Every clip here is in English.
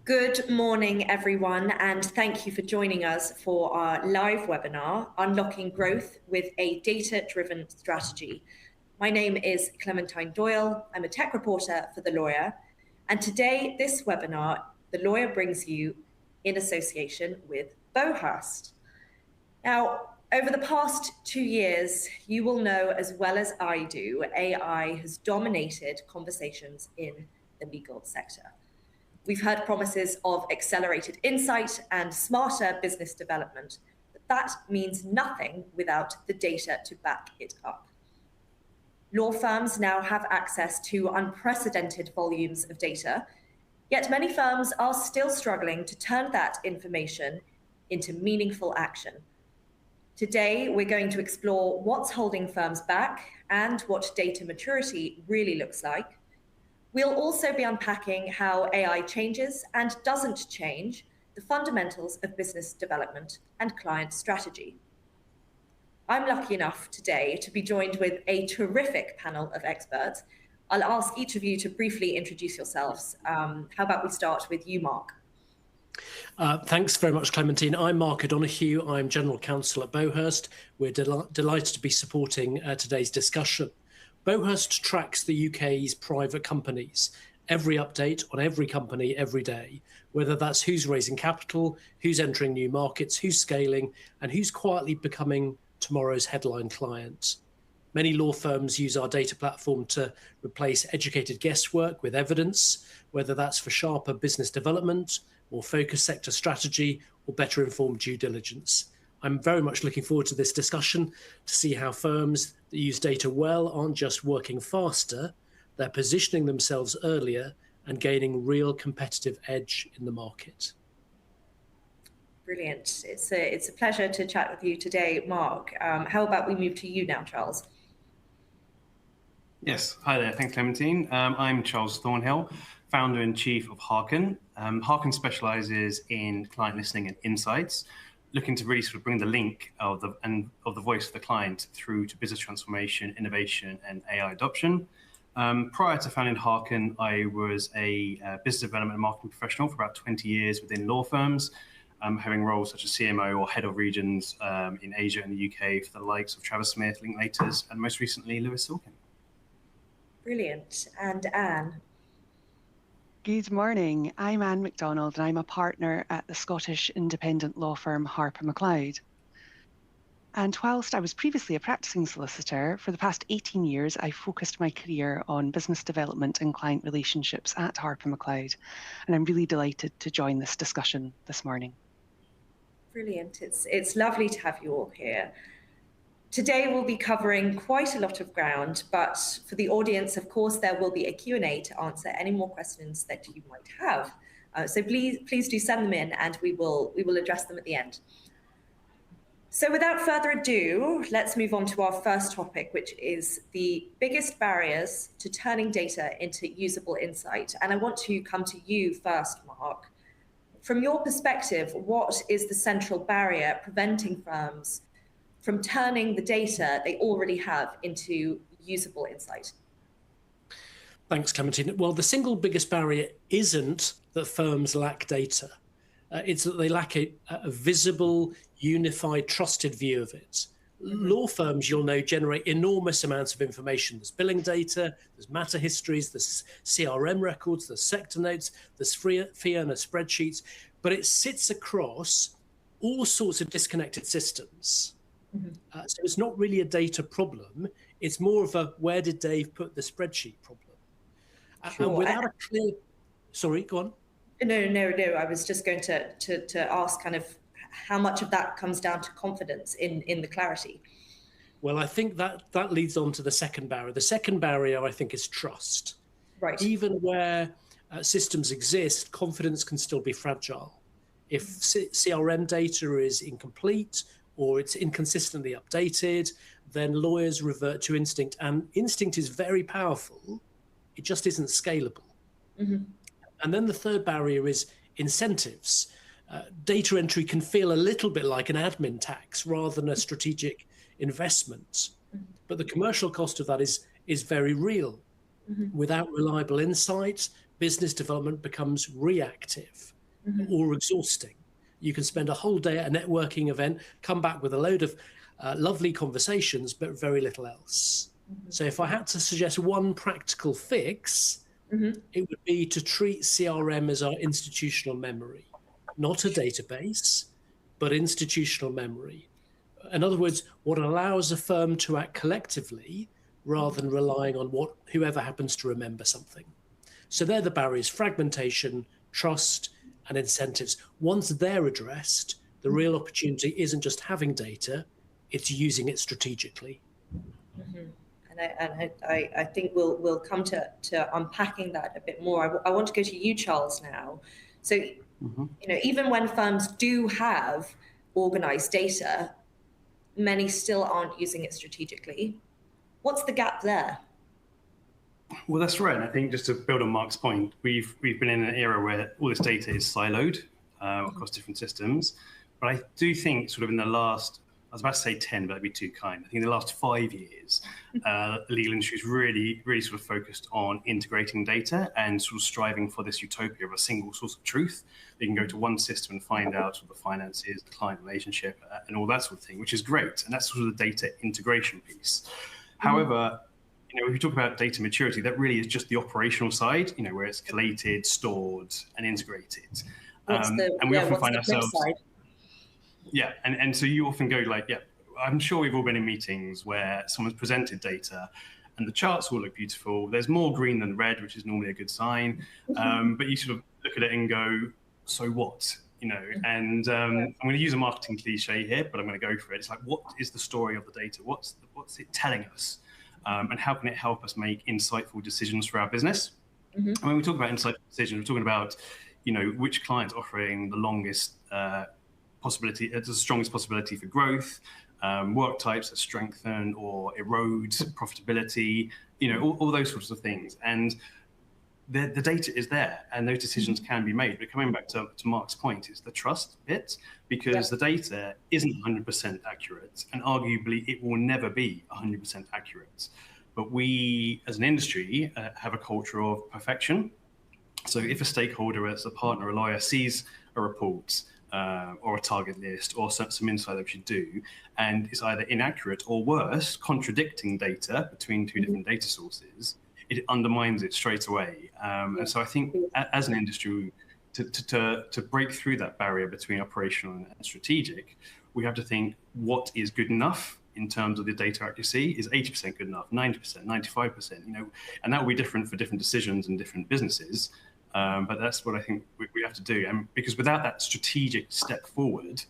Good morning, everyone, and thank you for joining us for our live webinar, Unlocking Growth with a Data-Driven Strategy. My name is Clementine Doyle. I'm a tech reporter for The Lawyer, and today, this webinar, The Lawyer brings you in association with Bowhurst. Now, over the past 2 years, you will know as well as I do, AI has dominated conversations in the legal sector. We've heard promises of accelerated insight and smarter business development, but that means nothing without the data to back it up. Law firms now have access to unprecedented volumes of data, yet many firms are still struggling to turn that information into meaningful action. Today, we're going to explore what's holding firms back and what data maturity really looks like. We'll also be unpacking how AI changes and doesn't change the fundamentals of business development and client strategy. I'm lucky enough today to be joined with a terrific panel of experts. I'll ask each of you to briefly introduce yourselves. How about we start with you, Mark? Thanks very much, Clementine. I'm Mark O'Donoghue. I'm General Counsel at Bowhurst. We're delighted to be supporting today's discussion. Bowhurst tracks the UK's private companies, every update on every company every day, whether that's who's raising capital, who's entering new markets, who's scaling, and who's quietly becoming tomorrow's headline client. Many law firms use our data platform to replace educated guesswork with evidence, whether that's for sharper business development, more focused sector strategy, or better informed due diligence. I'm very much looking forward to this discussion to see how firms that use data well aren't just working faster, they're positioning themselves earlier and gaining real competitive edge in the market. Brilliant. It's a pleasure to chat with you today, Mark. How about we move to you now, Charles? Yes, hi there. Thanks, Clementine. I'm Charles Thornhill, founder and chief of Harken. Harken specializes in client listening and insights, looking to really sort of bring the link of the voice of the client through to business transformation, innovation, and AI adoption. Prior to founding Harken, I was a business development and marketing professional for about 20 years within law firms, having roles such as CMO or head of regions in Asia and the UK for the likes of Travis Smith, Linklaters, and most recently Lewis Silkin. Brilliant. And Anne? Good morning. I'm Anne MacDonald and I'm a partner at the Scottish independent law firm Harper McLeod. And whilst I was previously a practicing solicitor, for the past 18 years, I focused my career on business development and client relationships at Harper McLeod. And I'm really delighted to join this discussion this morning. Brilliant. It's lovely to have you all here. Today, we'll be covering quite a lot of ground, but for the audience, of course, there will be a Q&A to answer any more questions that you might have. So please do send them in and we will address them at the end. So without further ado, let's move on to our first topic, which is the biggest barriers to turning data into usable insight. And I want to come to you first, Mark. From your perspective, what is the central barrier preventing firms from turning the data they already have into usable insight? Thanks, Clementine. Well, the single biggest barrier isn't that firms lack data. It's that they lack a visible, unified, trusted view of it. Law firms, you'll know, generate enormous amounts of information. There's billing data, there's matter histories, there's CRM records, there's sector notes, there's fee earner spreadsheets, but it sits across all sorts of disconnected systems. So it's not really a data problem. It's more of a where did Dave put the spreadsheet problem? Sure. And without a clear, sorry, go on. No. I was just going to ask kind of how much of that comes down to confidence in the clarity. Well, I think that leads on to the second barrier. The second barrier, I think, is trust. Right. Even where systems exist, confidence can still be fragile. If CRM data is incomplete or it's inconsistently updated, then lawyers revert to instinct. And instinct is very powerful. It just isn't scalable. And then the third barrier is incentives. Data entry can feel a little bit like an admin tax rather than a strategic investment. But the commercial cost of that is very real. Without reliable insight, business development becomes reactive or exhausting. You can spend a whole day at a networking event, come back with a load of lovely conversations, but very little else. So if I had to suggest one practical fix, it would be to treat CRM as our institutional memory, not a database, but institutional memory. In other words, what allows a firm to act collectively rather than relying on whoever happens to remember something. So they're the barriers: fragmentation, trust, and incentives. Once they're addressed, the real opportunity isn't just having data, it's using it strategically. And I think we'll come to unpacking that a bit more. I want to go to you, Charles, now. So, even when firms do have organized data, many still aren't using it strategically. What's the gap there? Well, that's right. And I think just to build on Mark's point, we've been in an era where all this data is siloed across different systems. But I do think sort of in the last, I was about to say 10, but that'd be too kind. I think in the last 5 years, the legal industry is really sort of focused on integrating data and sort of striving for this utopia of a single source of truth. They can go to one system and find out sort of the finances, the client relationship, and all that sort of thing, which is great. And that's sort of the data integration piece. However, if you talk about data maturity, that really is just the operational side, where it's collated, stored, and integrated. And we often find ourselves. Yeah, and so you often go like, I'm sure we've all been in meetings where someone's presented data and the charts all look beautiful. There's more green than red, which is normally a good sign. But you sort of look at it and go, so what? And I'm going to use a marketing cliche here, but I'm going to go for it. It's like, what is the story of the data? What's it telling us? And how can it help us make insightful decisions for our business? And when we talk about insightful decisions, we're talking about, which client's offering the longest possibility, the strongest possibility for growth, work types that strengthen or erode profitability, all those sorts of things. And the data is there and those decisions can be made. But coming back to Mark's point, it's the trust bit, because the data isn't 100% accurate, and arguably it will never be 100% accurate. But we, as an industry, have a culture of perfection. So if a stakeholder, as a partner, a lawyer, sees a report or a target list or some insight that we should do, and it's either inaccurate or worse, contradicting data between two different data sources, it undermines it straight away. And so I think as an industry, to break through that barrier between operational and strategic, we have to think, what is good enough in terms of the data accuracy? Is 80% good enough, 90%, 95%, and that will be different for different decisions and different businesses. But that's what I think we have to do. And because without that strategic step forward,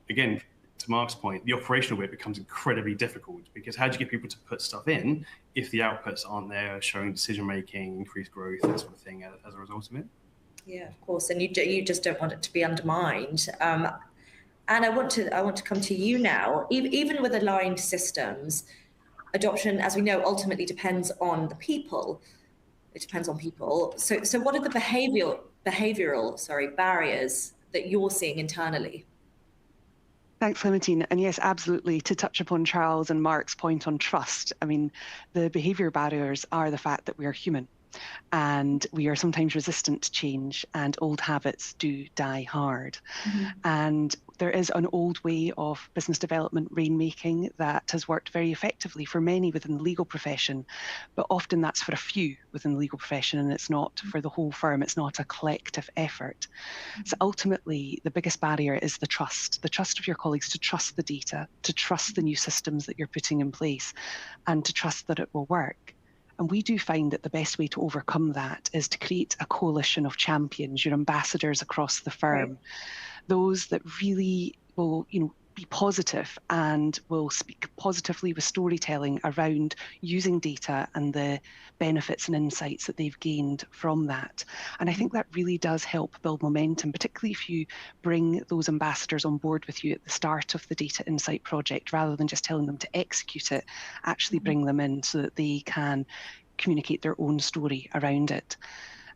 again, to Mark's point, the operational bit becomes incredibly difficult, because how do you get people to put stuff in if the outputs aren't there, showing decision-making, increased growth, that sort of thing as a result of it? Yeah, of course. And you just don't want it to be undermined. And I want to come to you now. Even with aligned systems, adoption, as we know, ultimately depends on the people. It depends on people. So what are the behavioral barriers that you're seeing internally? Thanks, Clementine. And yes, absolutely. To touch upon Charles and Mark's point on trust, I mean, the behavior barriers are the fact that we are human and we are sometimes resistant to change, and old habits do die hard. And there is an old way of business development rainmaking that has worked very effectively for many within the legal profession, but often that's for a few within the legal profession and it's not for the whole firm. It's not a collective effort. So ultimately, the biggest barrier is the trust of your colleagues, to trust the data, to trust the new systems that you're putting in place, and to trust that it will work. And we do find that the best way to overcome that is to create a coalition of champions, your ambassadors across the firm, those that really will, be positive and will speak positively with storytelling around using data and the benefits and insights that they've gained from that. And I think that really does help build momentum, particularly if you bring those ambassadors on board with you at the start of the data insight project, rather than just telling them to execute it, actually bring them in so that they can communicate their own story around it.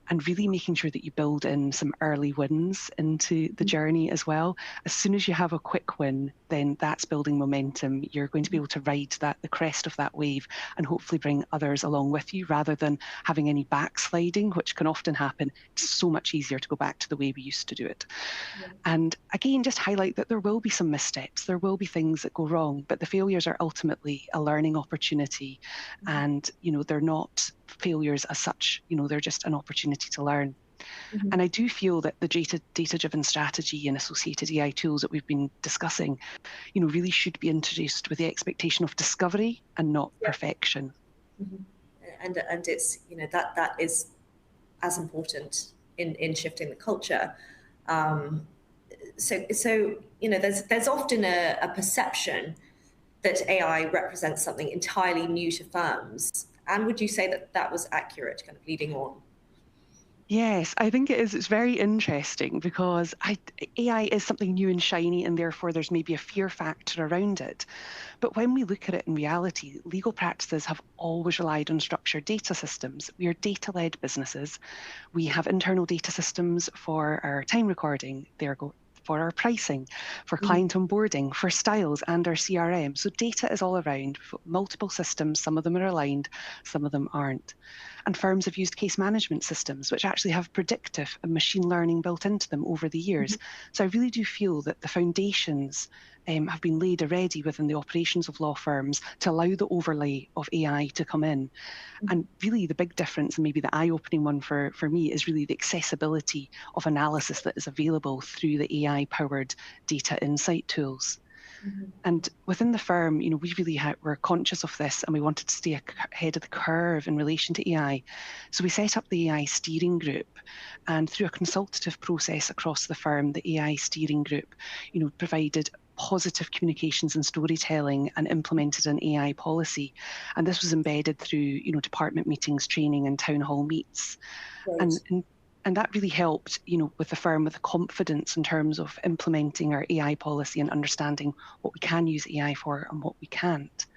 and really making sure that you build in some early wins into the journey as well. As soon as you have a quick win, then that's building momentum. You're going to be able to ride the crest of that wave and hopefully bring others along with you rather than having any backsliding, which can often happen. It's so much easier to go back to the way we used to do it. Yeah. And again, just highlight that there will be some missteps, there will be things that go wrong, but the failures are ultimately a learning opportunity. And, they're not failures as such, they're just an opportunity to learn. And I do feel that the data-driven strategy and associated AI tools that we've been discussing, really should be introduced with the expectation of discovery and not perfection. And it's, that is as important in shifting the culture. So there's often a perception that AI represents something entirely new to firms. And would you say that was accurate, kind of leading on? Yes, I think it is. It's very interesting because AI is something new and shiny, and therefore there's maybe a fear factor around it. But when we look at it in reality, legal practices have always relied on structured data systems. We are data-led businesses. We have internal data systems for our time recording. For our pricing, for client onboarding, for styles, and our CRM. So data is all around. We've got multiple systems. Some of them are aligned, some of them aren't. And firms have used case management systems, which actually have predictive and machine learning built into them over the years. So I really do feel that the foundations have been laid already within the operations of law firms to allow the overlay of AI to come in. And really the big difference, and maybe the eye-opening one for me, is really the accessibility of analysis that is available through the AI-powered data insight tools. And within the firm, we really were conscious of this, and we wanted to stay ahead of the curve in relation to AI. So we set up the AI steering group, and through a consultative process across the firm, the AI steering group, provided positive communications and storytelling and implemented an AI policy. And this was embedded through, department meetings, training, and town hall meets. Right. And that really helped, with the firm with the confidence in terms of implementing our AI policy and understanding what we can use AI for and what we can't.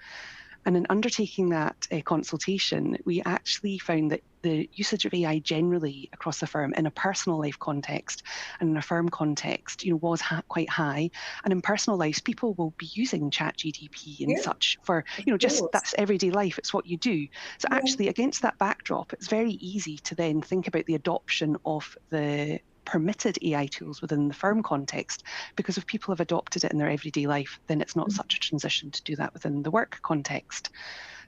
And in undertaking that consultation, we actually found that the usage of AI generally across the firm in a personal life context and in a firm context, was quite high. And in personal lives, people will be using ChatGPT and such for, just that's everyday life. It's what you do. So actually, against that backdrop, it's very easy to then think about the adoption of the permitted AI tools within the firm context, because if people have adopted it in their everyday life, then it's not such a transition to do that within the work context.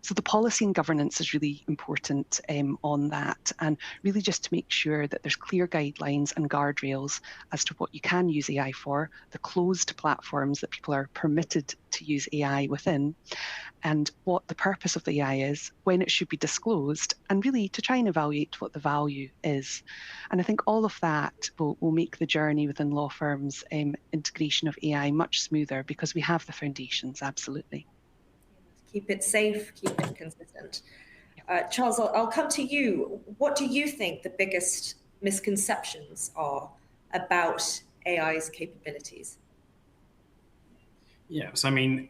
So the policy and governance is really important on that, and really just to make sure that there's clear guidelines and guardrails as to what you can use AI for, the closed platforms that people are permitted to use AI within, and what the purpose of the AI is, when it should be disclosed, and really to try and evaluate what the value is. And I think all of that will make the journey within law firms' integration of AI much smoother, because we have the foundations, absolutely. Keep it safe, keep it consistent. Charles, I'll come to you. What do you think the biggest misconceptions are about AI's capabilities? Yes, I mean,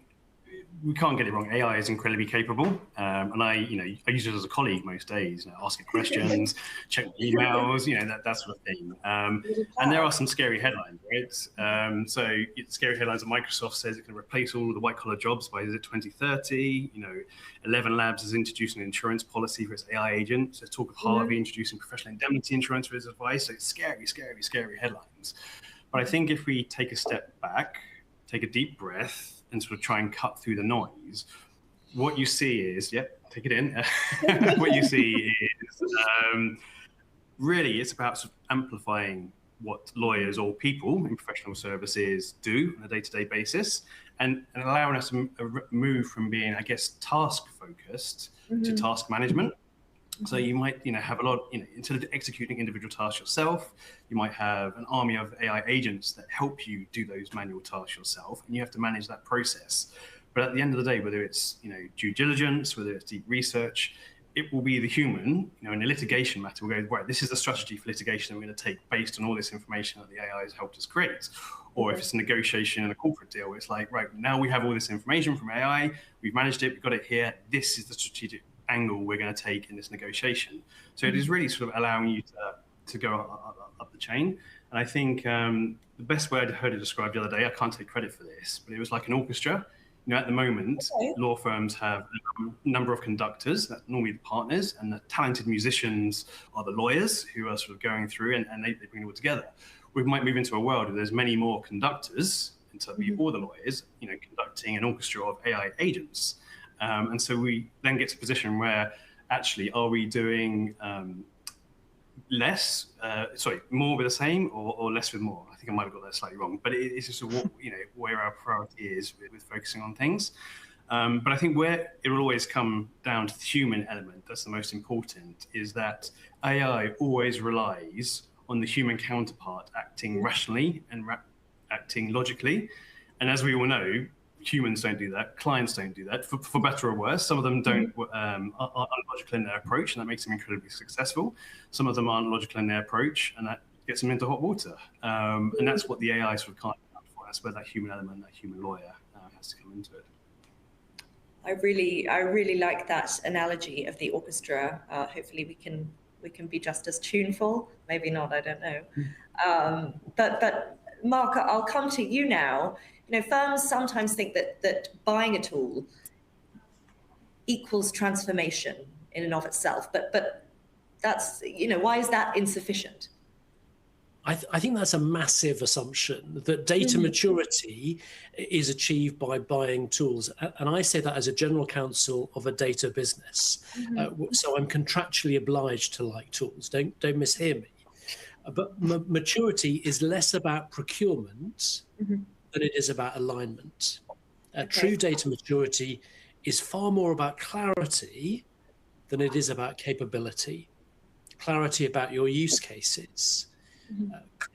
we can't get it wrong. AI is incredibly capable, and I use it as a colleague most days. Asking questions, checking emails, that sort of thing. And there are some scary headlines, right? So scary headlines. Microsoft says it can replace all the white-collar jobs by 2030. 11 Labs has introduced an insurance policy for its AI agent. So talk of Harvey introducing professional indemnity insurance for his advice. So it's scary, scary, scary headlines. But I think if we take a step back, take a deep breath, and sort of try and cut through the noise, what you see is, take it in. What you see is really it's about sort of amplifying what lawyers or people in professional services do on a day-to-day basis, and allowing us to move from being, I guess, task-focused to task management. So you might, have a lot, instead of executing individual tasks yourself, you might have an army of AI agents that help you do those manual tasks yourself, and you have to manage that process. But at the end of the day, whether it's, due diligence, whether it's deep research, it will be the human, in a litigation matter, we'll go, right, this is the strategy for litigation I'm going to take based on all this information that the AI has helped us create. Or if it's a negotiation in a corporate deal, it's like, right, now we have all this information from AI, we've managed it, we've got it here, this is the strategic angle we're going to take in this negotiation. So it is really sort of allowing you to go up the chain. And I think the best way I heard it described the other day, I can't take credit for this, but it was like an orchestra. At the moment, law firms have a number of conductors, that's normally the partners, and the talented musicians are the lawyers who are sort of going through and they bring it all together. We might move into a world where there's many more conductors, instead of all the lawyers, conducting an orchestra of AI agents. And so we then get to a position where actually, are we doing more with the same or less with more? I think I might have got that slightly wrong, but it's just where our priority is with focusing on things. But I think where it will always come down to the human element, that's the most important, is that AI always relies on the human counterpart acting rationally and acting logically. And as we all know, humans don't do that, clients don't do that, for better or worse. Some of them are unlogical in their approach, and that makes them incredibly successful. Some of them aren't logical in their approach, and that gets them into hot water. And that's what the AI sort of can't account for. That's where that human element, that human lawyer has to come into it. I really like that analogy of the orchestra. Hopefully we can be just as tuneful. Maybe not, I don't know. But Mark, I'll come to you now. Firms sometimes think that buying a tool equals transformation in and of itself, but that's, why is that insufficient? I think that's a massive assumption, that data maturity is achieved by buying tools. And I say that as a general counsel of a data business. So I'm contractually obliged to like tools. Don't mishear me. But maturity is less about procurement than it is about alignment. True data maturity is far more about clarity than it is about capability. Clarity about your use cases.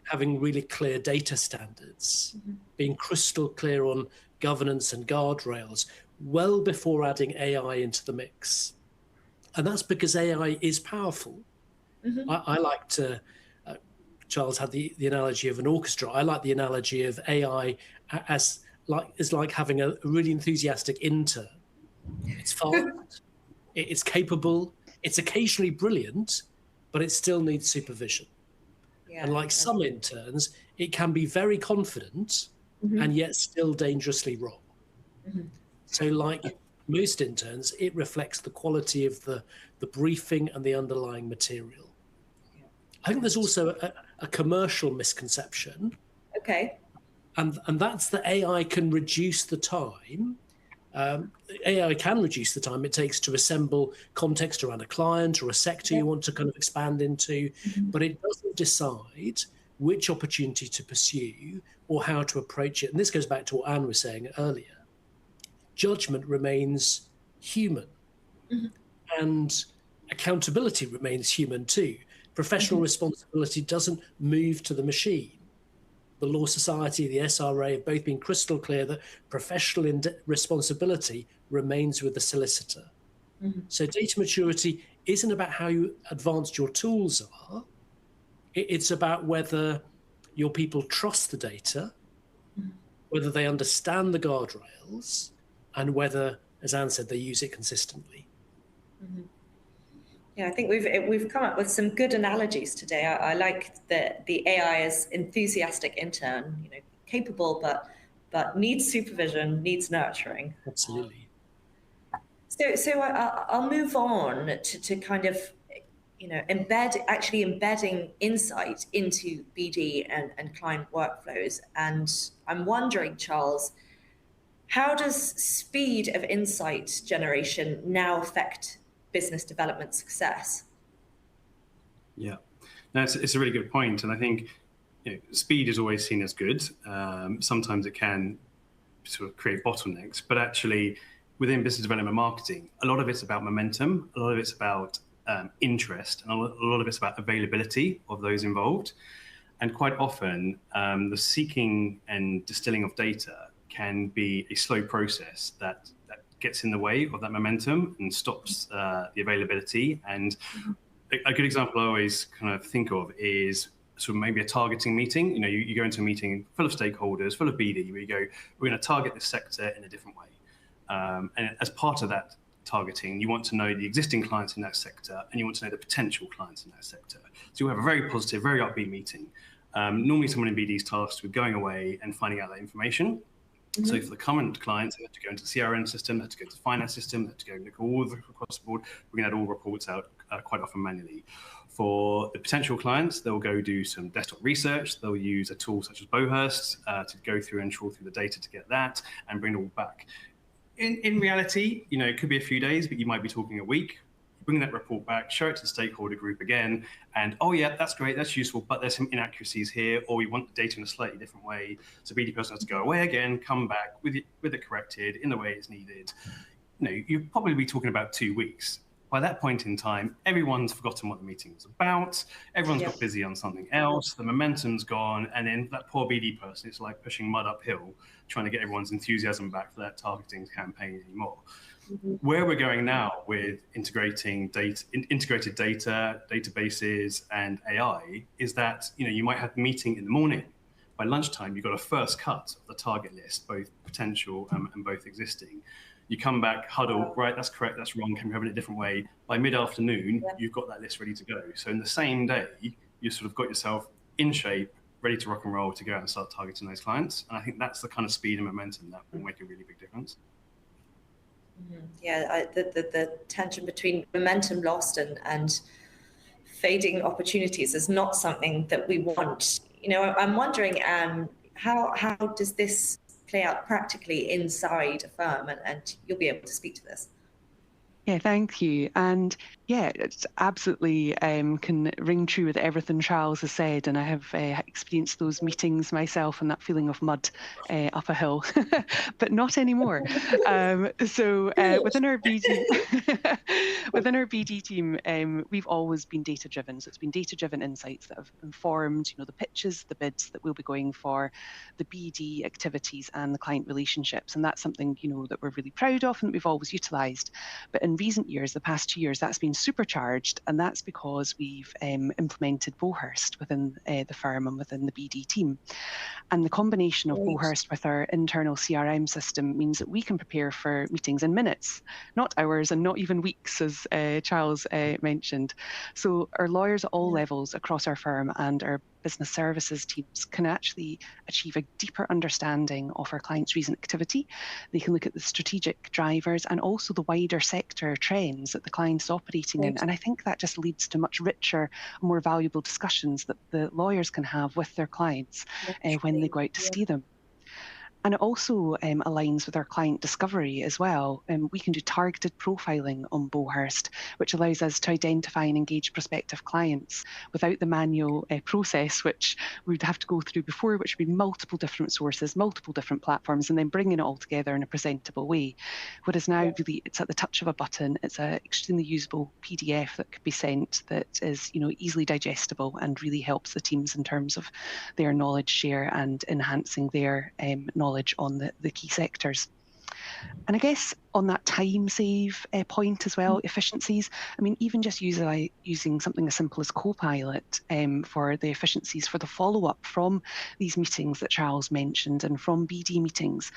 Having really clear data standards, being crystal clear on governance and guardrails well before adding AI into the mix. And that's because AI is powerful. I like to, Charles had the analogy of an orchestra. I like the analogy of AI as like having a really enthusiastic intern. It's fast, it's capable, it's occasionally brilliant, but it still needs supervision. And like some interns, it can be very confident and yet still dangerously wrong. So like most interns, it reflects the quality of the briefing and the underlying material. I think there's also a commercial misconception. Okay. And that's that AI can reduce the time. AI can reduce the time it takes to assemble context around a client or a sector you want to kind of expand into, but it doesn't decide which opportunity to pursue or how to approach it. And this goes back to what Anne was saying earlier. Judgment remains human, and accountability remains human too. Professional responsibility doesn't move to the machine. The Law Society, the SRA have both been crystal clear that professional responsibility remains with the solicitor. So data maturity isn't about how advanced your tools are. It's about whether your people trust the data, whether they understand the guardrails, and whether, as Anne said, they use it consistently. Yeah, I think we've come up with some good analogies today. I like the AI as enthusiastic intern, capable but needs supervision, needs nurturing. Absolutely. So I'll move on to kind of embedding insight into BD and client workflows. And I'm wondering, Charles, how does speed of insight generation now affect business development success? Yeah, no, it's a really good point. And I think speed is always seen as good. Sometimes it can sort of create bottlenecks, but actually within business development marketing, a lot of it's about momentum, a lot of it's about interest, and a lot of it's about availability of those involved. And quite often, the seeking and distilling of data can be a slow process that gets in the way of that momentum and stops the availabiliability. And a good example I always kind of think of is sort of maybe a targeting meeting. You go into a meeting full of stakeholders, full of BD, where you go, we're going to target this sector in a different way. And as part of that targeting. You want to know the existing clients in that sector, and you want to know the potential clients in that sector. So you'll have a very positive, very upbeat meeting. Normally someone in BD is tasked with going away and finding out that information. So for the current clients, they have to go into the CRM system, they have to go to the finance system, they have to go look all across the board, bring all reports out quite often manually. For the potential clients, they'll go do some desktop research. They'll use a tool such as Bowhurst to go through and trawl through the data to get that and bring it all back. In reality, it could be a few days, but you might be talking a week. Bring that report back, show it to the stakeholder group again, and oh yeah, that's great, that's useful, but there's some inaccuracies here, or we want the data in a slightly different way. So BD person has to go away again, come back with it corrected in the way it's needed. You'll probably be talking about 2 weeks. By that point in time, everyone's forgotten what the meeting was about. Everyone's got busy on something else. The momentum's gone, and then that poor BD person, it's like pushing mud uphill, trying to get everyone's enthusiasm back for that targeting campaign anymore. Where we're going now with integrated data, databases, and AI is that you might have a meeting in the morning. By lunchtime, you've got a first cut of the target list, both potential and both existing. You come back, huddle, right, that's correct, that's wrong, can we have it a different way? By mid-afternoon, you've got that list ready to go. So in the same day, you sort of got yourself in shape, ready to rock and roll to go out and start targeting those clients. And I think that's the kind of speed and momentum that will make a really big difference. Yeah, the tension between momentum lost and fading opportunities is not something that we want. I'm wondering, how does this play out practically inside a firm? And you'll be able to speak to this. Yeah, thank you. And yeah, it's absolutely can ring true with everything Charles has said. And I have experienced those meetings myself and that feeling of mud up a hill, but not anymore. So within our BD team, we've always been data driven. So it's been data driven insights that have informed, the pitches, the bids that we'll be going for, the BD activities and the client relationships. And that's something, that we're really proud of and that we've always utilised. But in recent years, the past 2 years, that's been supercharged, and that's because we've implemented Bowhurst within the firm and within the BD team. And the combination of Bowhurst with our internal CRM system means that we can prepare for meetings in minutes, not hours and not even weeks, as Charles mentioned. So our lawyers at all levels across our firm and our business services teams can actually achieve a deeper understanding of our clients' recent activity. They can look at the strategic drivers and also the wider sector trends that the client is operating in. And I think that just leads to much richer, more valuable discussions that the lawyers can have with their clients when they go out to see them. And it also aligns with our client discovery as well. We can do targeted profiling on Bowhurst, which allows us to identify and engage prospective clients without the manual process, which we'd have to go through before, which would be multiple different sources, multiple different platforms, and then bringing it all together in a presentable way. Whereas now, really, it's at the touch of a button. It's an extremely usable PDF that could be sent that is, easily digestible and really helps the teams in terms of their knowledge share and enhancing their knowledge on the key sectors. And I guess on that time save point as well, efficiencies, even just using something as simple as Copilot for the efficiencies for the follow-up from these meetings that Charles mentioned and from BD meetings,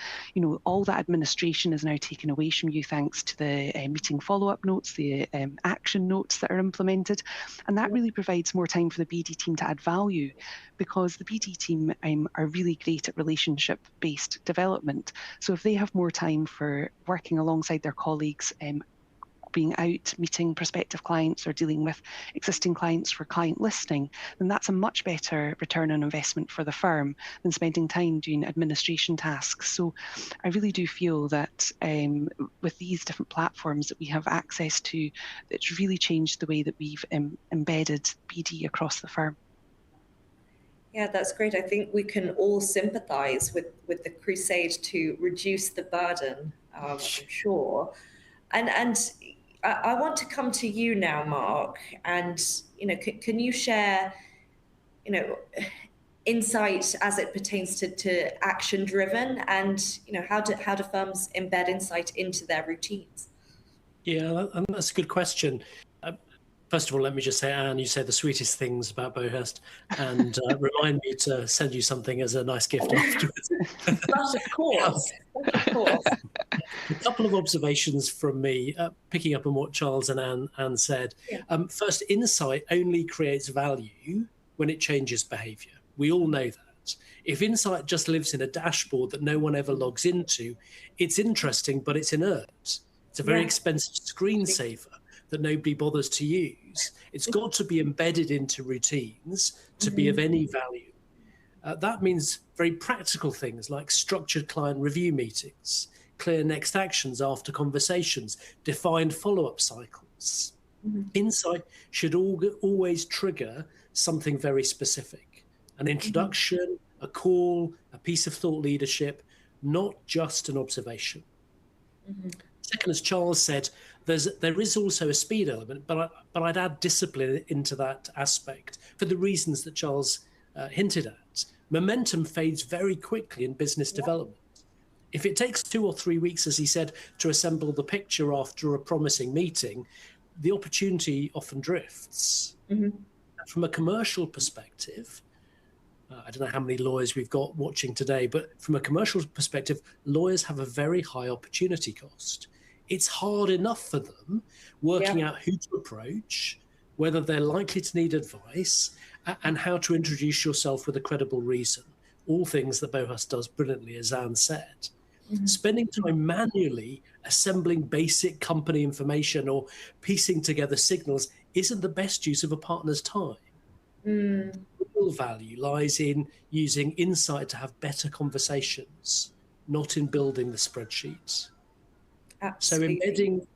all that administration is now taken away from you thanks to the meeting follow-up notes, the action notes that are implemented. And that really provides more time for the BD team to add value, because the BD team are really great at relationship-based development. So if they have more time for working alongside their colleagues, being out meeting prospective clients or dealing with existing clients for client listening, then that's a much better return on investment for the firm than spending time doing administration tasks. So I really do feel that with these different platforms that we have access to, it's really changed the way that we've embedded BD across the firm. Yeah, that's great. I think we can all sympathize with the crusade to reduce the burden, I'm sure. And I want to come to you now, Mark, and can you share insight as it pertains to action driven, and how do firms embed insight into their routines? Yeah, that's a good question. First of all, let me just say, Anne, you say the sweetest things about Bowhurst, and remind me to send you something as a nice gift afterwards. But of course. A couple of observations from me, picking up on what Charles and Anne said. Yeah. First, insight only creates value when it changes behavior. We all know that. If insight just lives in a dashboard that no one ever logs into, it's interesting, but it's inert. It's a very expensive screensaver that nobody bothers to use. It's got to be embedded into routines to be of any value. That means very practical things like structured client review meetings, clear next actions after conversations, defined follow-up cycles. Insight should always trigger something very specific, an introduction, a call, a piece of thought leadership, not just an observation. Second, as Charles said, there is also a speed element, but I'd add discipline into that aspect for the reasons that Charles hinted at. Momentum fades very quickly in business development. If it takes 2 or 3 weeks, as he said, to assemble the picture after a promising meeting, the opportunity often drifts. From a commercial perspective, I don't know how many lawyers we've got watching today, but from a commercial perspective, lawyers have a very high opportunity cost. It's hard enough for them working out who to approach, whether they're likely to need advice, and how to introduce yourself with a credible reason. All things that Bauhurst does brilliantly, as Anne said. Spending time manually assembling basic company information or piecing together signals isn't the best use of a partner's time. The real value lies in using insight to have better conversations, not in building the spreadsheets. Absolutely. So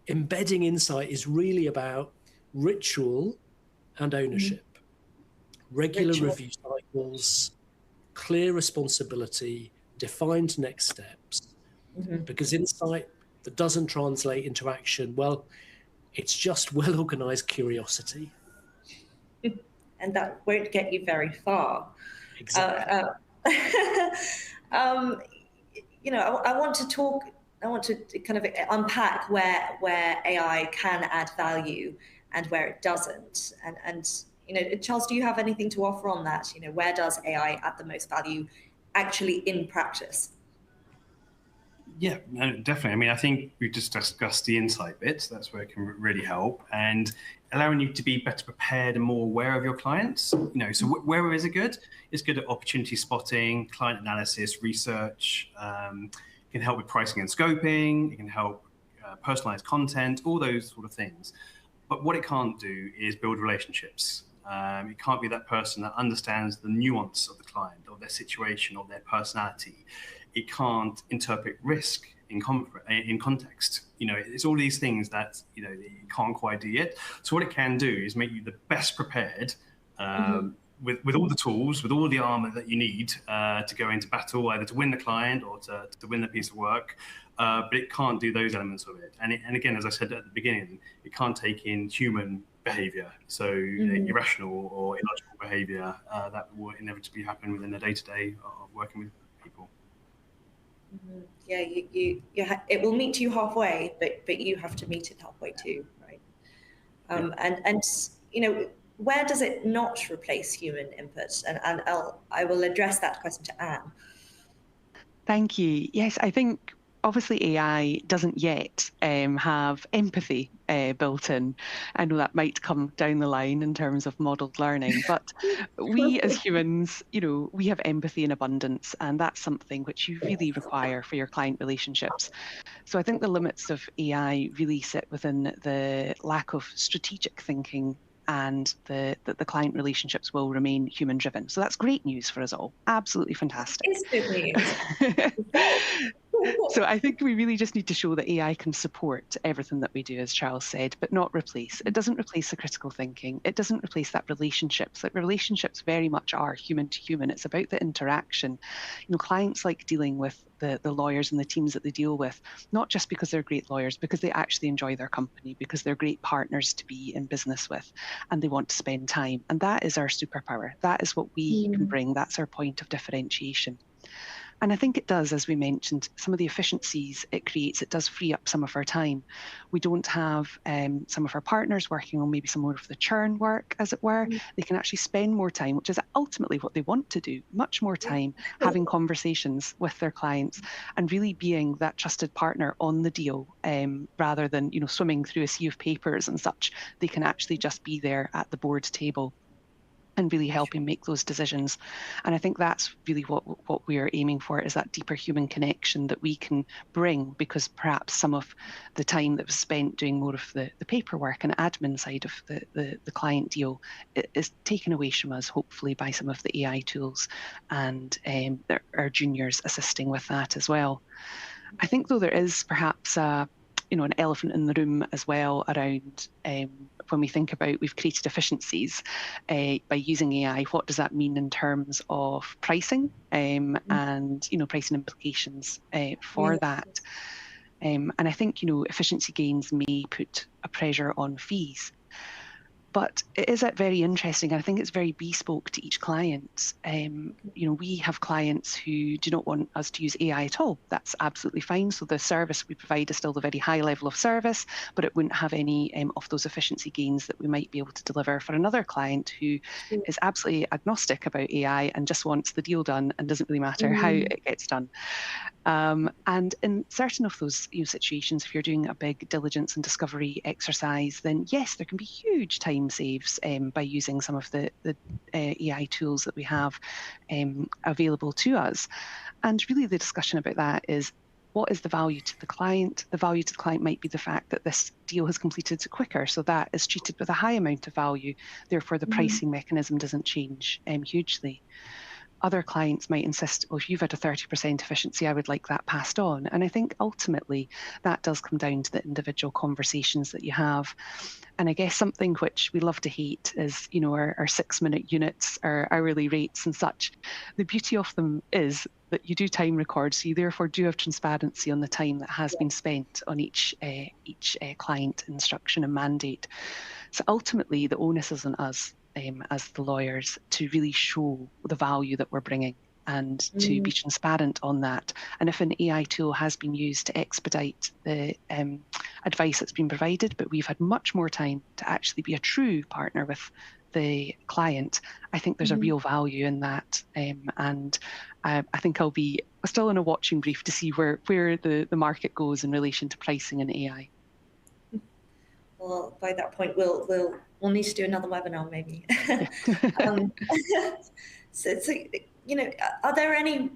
embedding insight is really about ritual and ownership. Regular review cycles, clear responsibility, defined next steps. Because insight that doesn't translate into action, well, it's just well-organized curiosity. And that won't get you very far. Exactly. You know, I want to kind of unpack where AI can add value and where it doesn't. And you know, Charles, do you have anything to offer on that? You know, where does AI add the most value actually in practice? Yeah, no, definitely. I mean, I think we just discussed the insight bit. That's where it can really help, and allowing you to be better prepared and more aware of your clients. You know, so where is it good? It's good at opportunity spotting, client analysis, research. It can help with pricing and scoping. It can help personalize content, all those sort of things. But what it can't do is build relationships. It can't be that person that understands the nuance of the client or their situation or their personality. It can't interpret risk in context. You know, it's all these things that, you know, it can't quite do yet. So what it can do is make you the best prepared with all the tools, with all the armor that you need to go into battle, either to win the client or to win the piece of work. But it can't do those elements of it. And again, as I said at the beginning, it can't take in human behavior. So irrational or illogical behavior that will inevitably happen within the day-to-day of working with people. Yeah, it will meet you halfway, but you have to meet it halfway too, right? And you know, where does it not replace human input? And I will address that question to Anne. Thank you. Yes, I think obviously AI doesn't yet have empathy built in. I know that might come down the line in terms of modeled learning, but we as humans, you know, we have empathy in abundance, and that's something which you really require for your client relationships. So I think the limits of AI really sit within the lack of strategic thinking, and the client relationships will remain human driven. So that's great news for us all. Absolutely fantastic. It's good news. So I think we really just need to show that AI can support everything that we do, as Charles said, but not replace. It doesn't replace the critical thinking. It doesn't replace that relationships. Like, relationships very much are human to human. It's about the interaction. You know, clients like dealing with the lawyers and the teams that they deal with, not just because they're great lawyers, because they actually enjoy their company, because they're great partners to be in business with, and they want to spend time. And that is our superpower. That is what we can bring. That's our point of differentiation. And I think it does, as we mentioned, some of the efficiencies it creates, it does free up some of our time. We don't have some of our partners working on maybe some more of the churn work, as it were. They can actually spend more time, which is ultimately what they want to do, much more time having conversations with their clients and really being that trusted partner on the deal, rather than, you know, swimming through a sea of papers and such. They can actually just be there at the board table and really helping make those decisions. And I think that's really what we're aiming for, is that deeper human connection that we can bring, because perhaps some of the time that was spent doing more of the paperwork and admin side of the client deal is taken away from us, hopefully by some of the AI tools and our juniors assisting with that as well. I think, though, there is perhaps you know, an elephant in the room as well around when we think about we've created efficiencies by using AI. What does that mean in terms of pricing and, you know, pricing implications for that? And I think, you know, efficiency gains may put a pressure on fees. But it is very interesting. I think it's very bespoke to each client. You know, we have clients who do not want us to use AI at all. That's absolutely fine. So the service we provide is still the very high level of service, but it wouldn't have any of those efficiency gains that we might be able to deliver for another client who is absolutely agnostic about AI and just wants the deal done and doesn't really matter how it gets done. And in certain of those, you know, situations, if you're doing a big diligence and discovery exercise, then yes, there can be huge time saves by using some of the AI tools that we have available to us. And really the discussion about that is, what is the value to the client? The value to the client might be the fact that this deal has completed quicker, so that is treated with a high amount of value. Therefore, the pricing mechanism doesn't change hugely. Other clients might insist, well, if you've had a 30% efficiency, I would like that passed on. And I think ultimately that does come down to the individual conversations that you have. And I guess something which we love to hate is, you know, our 6-minute units, our hourly rates and such. The beauty of them is that you do time record, so you therefore do have transparency on the time that has been spent on each client instruction and mandate. So ultimately the onus is on us as the lawyers to really show the value that we're bringing and to be transparent on that. And if an AI tool has been used to expedite the advice that's been provided, but we've had much more time to actually be a true partner with the client, I think there's a real value in that. And I think I'll be still in a watching brief to see where the market goes in relation to pricing and AI. Well, by that point, we'll need to do another webinar, maybe. So, you know, are there any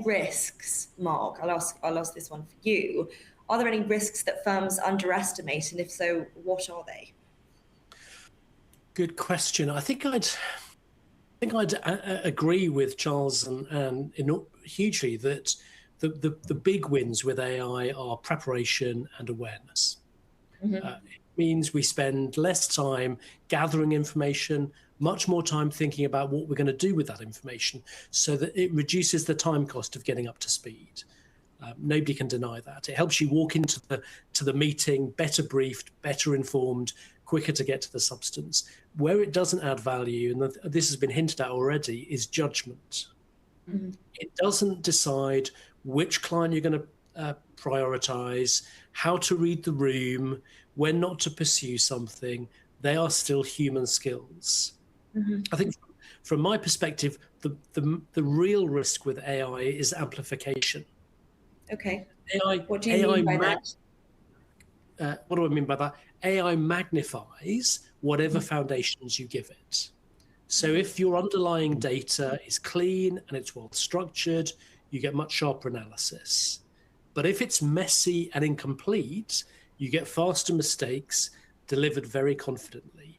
risks, Mark? I'll ask this one for you. Are there any risks that firms underestimate, and if so, what are they? Good question. I think I'd agree with Charles and hugely that the big wins with AI are preparation and awareness. It means we spend less time gathering information, much more time thinking about what we're going to do with that information, so that it reduces the time cost of getting up to speed. Nobody can deny that. It helps you walk into the meeting better briefed, better informed, quicker to get to the substance. Where it doesn't add value, and this has been hinted at already, is judgment. It doesn't decide which client you're going to prioritize, how to read the room, when not to pursue something. They are still human skills. I think from my perspective, the real risk with AI is amplification. Okay. What do you mean by that? What do I mean by that? AI magnifies whatever foundations you give it. So if your underlying data is clean and it's well structured, you get much sharper analysis. But if it's messy and incomplete, you get faster mistakes delivered very confidently.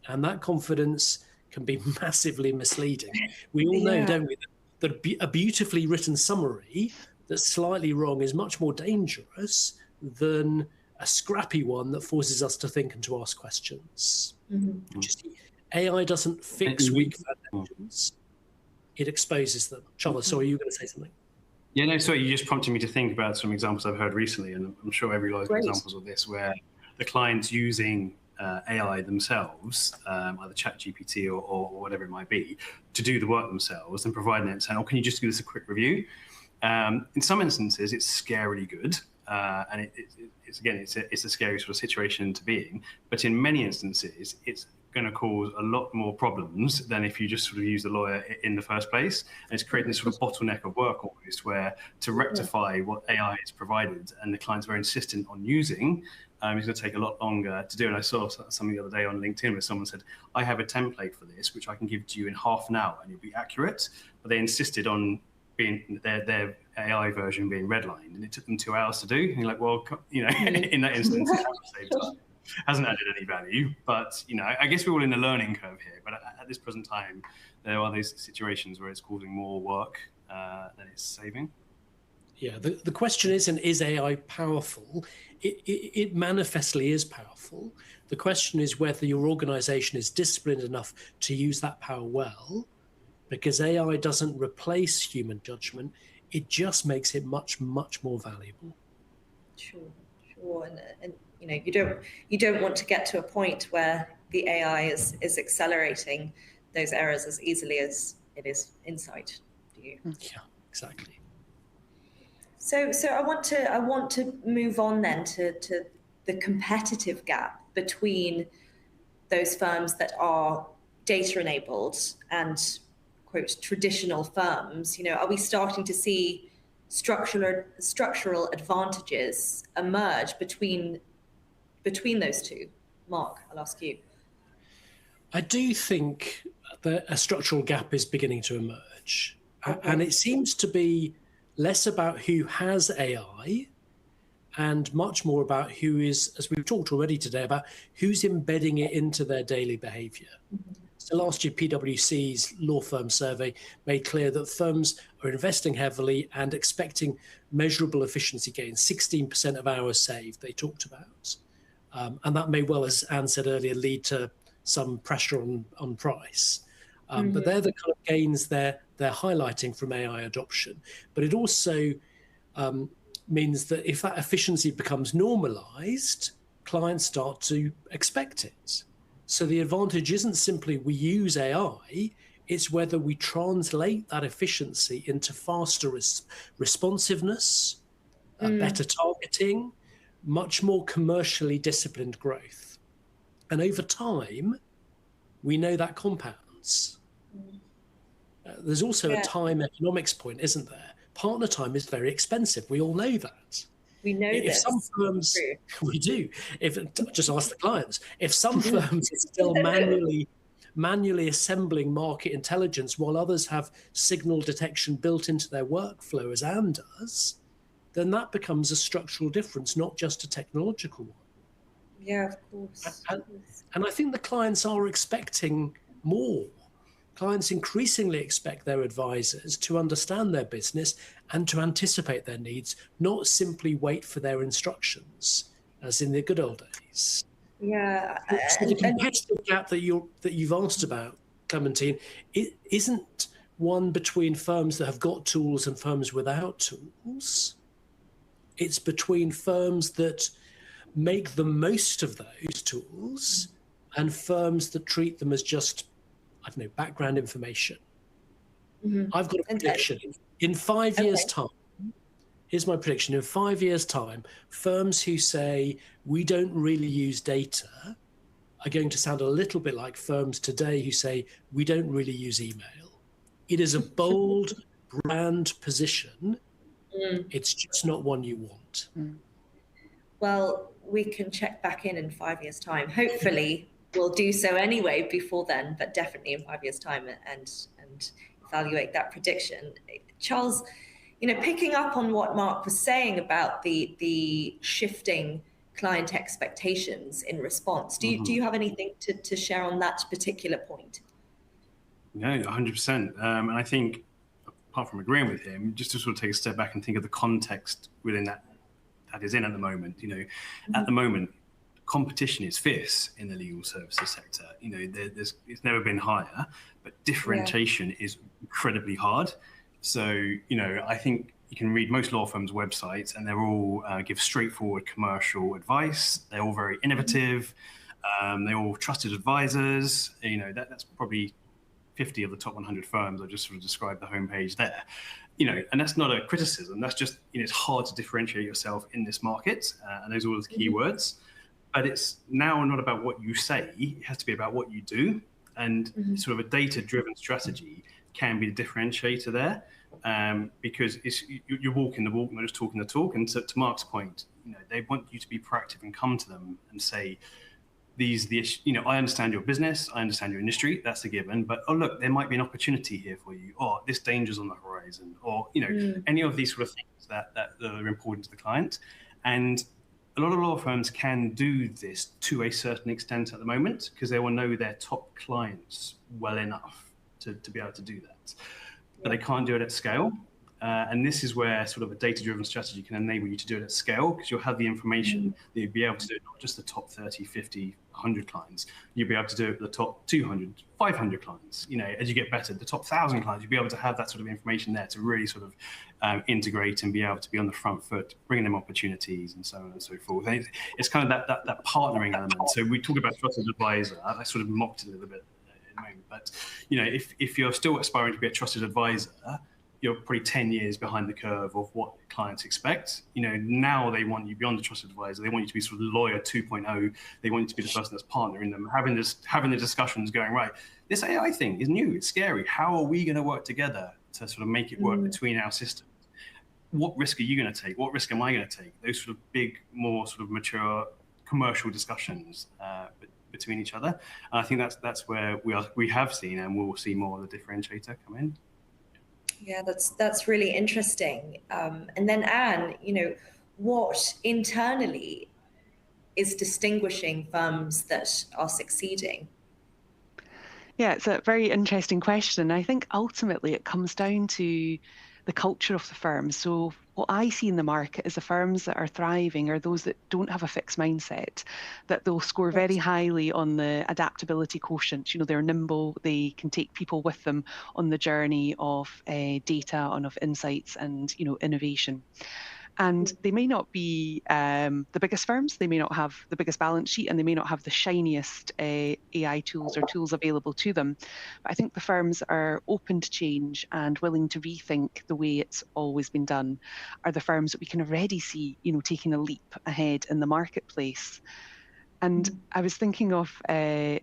And that confidence can be massively misleading. We all know, don't we, that a beautifully written summary that's slightly wrong is much more dangerous than a scrappy one that forces us to think and to ask questions. Just, AI doesn't fix weak foundations, it exposes them. Charles, sorry, you were going to say something? Yeah, no, sorry, you just prompted me to think about some examples I've heard recently, and I'm sure every lot of examples of this, where the client's using AI themselves, either ChatGPT or whatever it might be, to do the work themselves and providing it and saying, "Oh, can you just give us a quick review?" In some instances, it's scarily good, and it's a scary sort of situation to be in. But in many instances, it's going to cause a lot more problems than if you just sort of use the lawyer in the first place. And it's creating this sort of bottleneck of work almost, where to rectify what AI has provided and the client's very insistent on using, it's going to take a lot longer to do. And I saw something the other day on LinkedIn where someone said, "I have a template for this, which I can give to you in half an hour and it'll be accurate." But they insisted on being their AI version being redlined, and it took them 2 hours to do. And you're like, well, in that instance, it hasn't saved time. Hasn't added any value, but I guess we're all in a learning curve here. But at this present time, there are these situations where it's causing more work than it's saving. Yeah, the question isn't, is AI powerful? It manifestly is powerful. The question is whether your organization is disciplined enough to use that power well, because AI doesn't replace human judgment. It just makes it much, much more valuable. Sure. And you don't want to get to a point where the AI is accelerating those errors as easily as it is insight, do you? Yeah, exactly. So I want to move on then to the competitive gap between those firms that are data enabled and, quote, traditional firms. Are we starting to see structural advantages emerge between those two? Mark, I'll ask you. I do think that a structural gap is beginning to emerge. Okay. And it seems to be less about who has AI and much more about who is, as we've talked already today, about who's embedding it into their daily behavior. Mm-hmm. So last year, PwC's law firm survey made clear that firms are investing heavily and expecting measurable efficiency gains, 16% of hours saved, they talked about. And that may well, as Anne said earlier, lead to some pressure on price. But they're the kind of gains they're highlighting from AI adoption. But it also means that if that efficiency becomes normalized, clients start to expect it. So the advantage isn't simply we use AI, it's whether we translate that efficiency into faster responsiveness, better targeting, much more commercially disciplined growth. And over time, we know that compounds. There's also a time economics point, isn't there? Partner time is very expensive. We all know that. We know if some firms, we do. Just ask the clients. If some firms are still manually assembling market intelligence while others have signal detection built into their workflow, as Anne does, then that becomes a structural difference, not just a technological one. Yeah, of course. And I think the clients are expecting more. Clients increasingly expect their advisors to understand their business and to anticipate their needs, not simply wait for their instructions, as in the good old days. Yeah. So the competitive gap that you've asked about, Clementine, it isn't one between firms that have got tools and firms without tools. It's between firms that make the most of those tools and firms that treat them as just, I don't know, background information. I've got a prediction. In 5 years' time, here's my prediction. In 5 years' time, firms who say we don't really use data are going to sound a little bit like firms today who say we don't really use email. It is a bold brand position. It's just not one you want. Well, we can check back in 5 years' time. Hopefully, we'll do so anyway before then, but definitely in 5 years' time and evaluate that prediction. Charles, picking up on what Mark was saying about the shifting client expectations in response, do you have anything to share on that particular point? No, 100%. And I think, apart from agreeing with him, just to sort of take a step back and think of the context within that is in at the moment. At the moment, competition is fierce in the legal services sector. It's never been higher, but differentiation is incredibly hard. So, I think you can read most law firms' websites and they're all give straightforward commercial advice. They're all very innovative. They're all trusted advisors. That's probably 50 of the top 100 firms. I just sort of described the homepage there. And that's not a criticism. That's just, it's hard to differentiate yourself in this market. And those are all the keywords. But it's now not about what you say. It has to be about what you do. And sort of a data-driven strategy can be the differentiator there, because you're walking the walk, not just talking the talk. And to Mark's point, they want you to be proactive and come to them and say, these the issue. I understand your business, I understand your industry, that's a given. But look, there might be an opportunity here for you, or this danger's on the horizon, or any of these sort of things that are important to the client. And a lot of law firms can do this to a certain extent at the moment, because they will know their top clients well enough to be able to do that. But they can't do it at scale. And this is where sort of a data-driven strategy can enable you to do it at scale, because you'll have the information that you'll be able to do it, not just the top 30, 50, 100 clients. You'll be able to do it the top 200, 500 clients. As you get better, the top 1,000 clients, you'll be able to have that sort of information there to really sort of integrate and be able to be on the front foot, bringing them opportunities and so on and so forth. And it's kind of that partnering element. So we talk about trusted advisor. I sort of mocked it a little bit in a moment. But, if you're still aspiring to be a trusted advisor, you're probably 10 years behind the curve of what clients expect. Now they want you beyond the trusted advisor. They want you to be sort of lawyer 2.0. They want you to be the person that's partnering them, having the discussions going, right, this AI thing is new, it's scary. How are we going to work together to sort of make it work between our systems? What risk are you going to take? What risk am I going to take? Those sort of big, more sort of mature commercial discussions between each other. And I think that's where we have seen and will see more of the differentiator come in. Yeah, that's really interesting. And then Anne, what internally is distinguishing firms that are succeeding? Yeah, it's a very interesting question. I think ultimately it comes down to the culture of the firm. So what I see in the market is the firms that are thriving are those that don't have a fixed mindset, that they'll score very highly on the adaptability quotient. They're nimble, they can take people with them on the journey of data, of insights and, innovation. And they may not be the biggest firms, they may not have the biggest balance sheet, and they may not have the shiniest AI tools or tools available to them. But I think the firms are open to change and willing to rethink the way it's always been done are the firms that we can already see, taking a leap ahead in the marketplace. And I was thinking of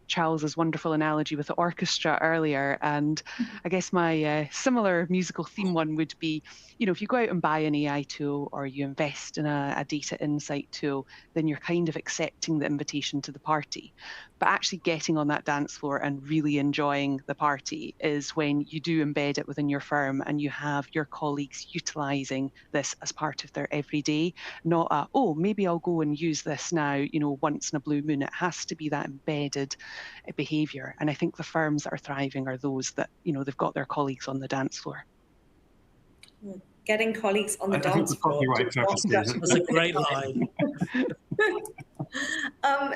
Charles's wonderful analogy with the orchestra earlier. And I guess my similar musical theme one would be, if you go out and buy an AI tool or you invest in a data insight tool, then you're kind of accepting the invitation to the party. But actually getting on that dance floor and really enjoying the party is when you do embed it within your firm and you have your colleagues utilizing this as part of their everyday, not maybe I'll go and use this now, once in a blue moon. It has to be that embedded behavior. And I think the firms that are thriving are those that, they've got their colleagues on the dance floor. Getting colleagues on the dance floor. Right, that's a great line.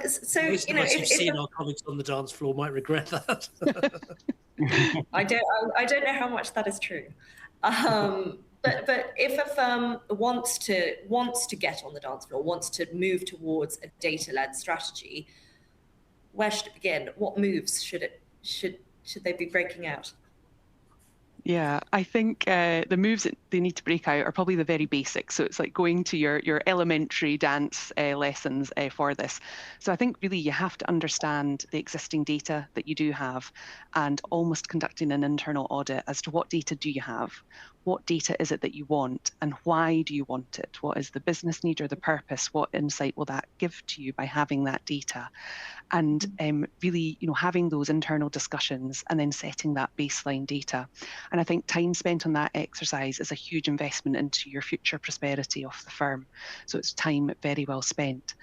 So most of us who've seen our colleagues on the dance floor might regret that. I don't know how much that is true. But if a firm wants to get on the dance floor, wants to move towards a data-led strategy, where should it begin? What moves should they be breaking out? Yeah, I think the moves that they need to break out are probably the very basics. So it's like going to your elementary dance lessons for this. So I think really you have to understand the existing data that you do have and almost conducting an internal audit as to what data do you have? What data is it that you want and why do you want it? What is the business need or the purpose? What insight will that give to you by having that data? And really, having those internal discussions and then setting that baseline data. And I think time spent on that exercise is a huge investment into your future prosperity of the firm. So it's time very well spent.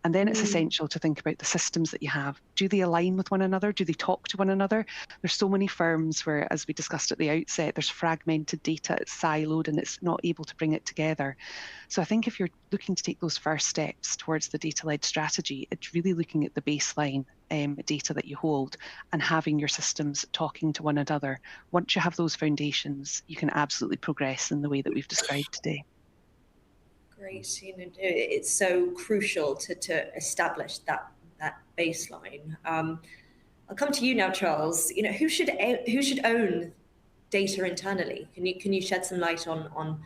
And then it's essential to think about the systems that you have. Do they align with one another? Do they talk to one another? There's so many firms where, as we discussed at the outset, there's fragmented data, it's siloed and it's not able to bring it together. So I think if you're looking to take those first steps towards the data-led strategy, it's really looking at the baseline data that you hold and having your systems talking to one another. Once you have those foundations, you can absolutely progress in the way that we've described today. Great. It's so crucial to establish that that baseline. I'll come to you now, Charles. Who should own data internally? Can you shed some light on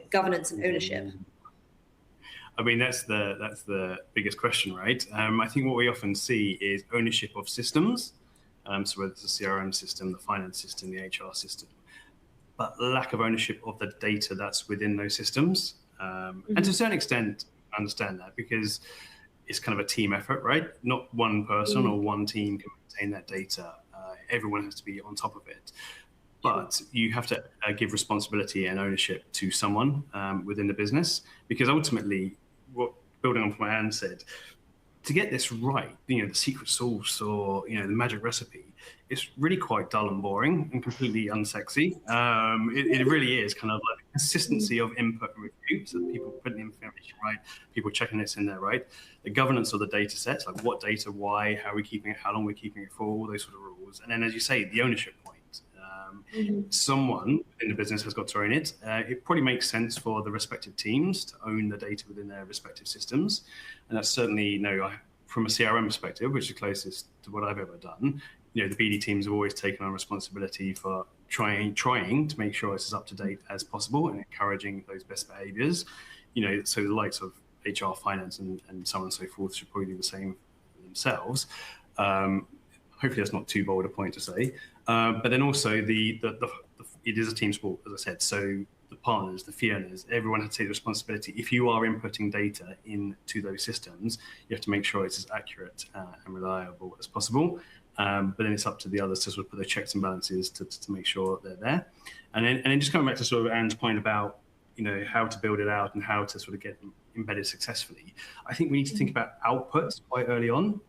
governance and ownership? I mean, that's the biggest question, right? I think what we often see is ownership of systems. So whether it's the CRM system, the finance system, the HR system, but lack of ownership of the data that's within those systems. And to a certain extent, I understand that because it's kind of a team effort, right? Not one person or one team can maintain that data. Everyone has to be on top of it. But you have to give responsibility and ownership to someone within the business, because ultimately, building on what Anne said, to get this right, the secret sauce or the magic recipe, it's really quite dull and boring and completely unsexy. It really is kind of like the consistency of input and review, so that people putting the information right, people checking it's in there right, the governance of the data sets, like what data, why, how we're keeping it, how long we're keeping it for, all those sort of rules, and then as you say, the ownership point. Someone in the business has got to own it. It probably makes sense for the respective teams to own the data within their respective systems. And that's certainly, from a CRM perspective, which is closest to what I've ever done, the BD teams have always taken on responsibility for trying to make sure it's as up to date as possible and encouraging those best behaviors. So the likes of HR, finance, and so on and so forth should probably do the same for themselves. Hopefully that's not too bold a point to say. But then also it is a team sport, as I said. So the partners, the fee owners, everyone has to take the responsibility. If you are inputting data into those systems, you have to make sure it's as accurate and reliable as possible. But then it's up to the others to sort of put their checks and balances to make sure they're there. And then just coming back to sort of Anne's point about how to build it out and how to sort of get them embedded successfully. I think we need to think about outputs quite early on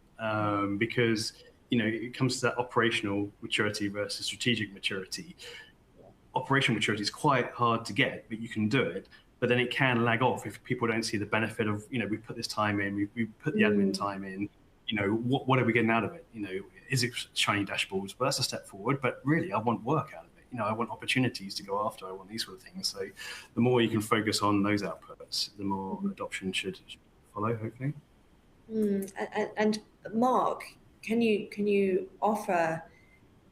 because it comes to that operational maturity versus strategic maturity. Operational maturity is quite hard to get, but you can do it. But then it can lag off if people don't see the benefit of, we put this time in, we put the admin time in, what are we getting out of it? Is it shiny dashboards? Well, that's a step forward, but really I want work out of it. I want opportunities to go after. I want these sort of things. So the more you can focus on those outputs, the more adoption should follow, hopefully. And Mark, can you offer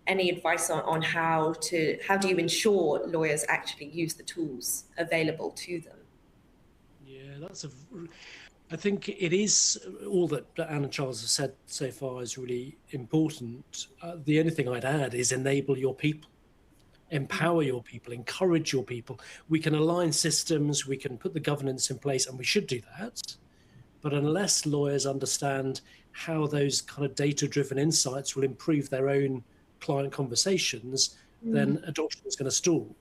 any advice on how do you ensure lawyers actually use the tools available to them? Yeah, I think it is all that Anne and Charles have said so far is really important. The only thing I'd add is enable your people, empower your people, encourage your people. We can align systems, we can put the governance in place, and we should do that. But unless lawyers understand how those kind of data-driven insights will improve their own client conversations, then adoption is going to stall.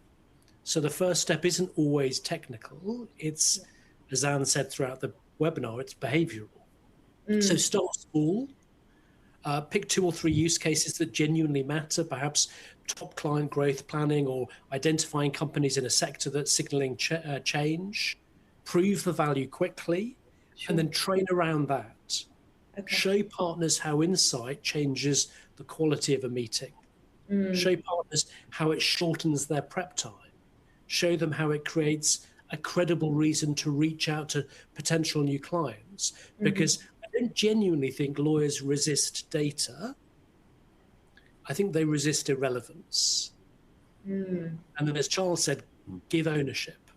So the first step isn't always technical. It's, as Anne said throughout the webinar, it's behavioral. So start small, pick 2 or 3 use cases that genuinely matter, perhaps top client growth planning or identifying companies in a sector that's signaling change, prove the value quickly, and then train around that. Okay. Show partners how insight changes the quality of a meeting. Show partners how it shortens their prep time. Show them how it creates a credible reason to reach out to potential new clients. Because I don't genuinely think lawyers resist data. I think they resist irrelevance. And then, as Charles said, give ownership.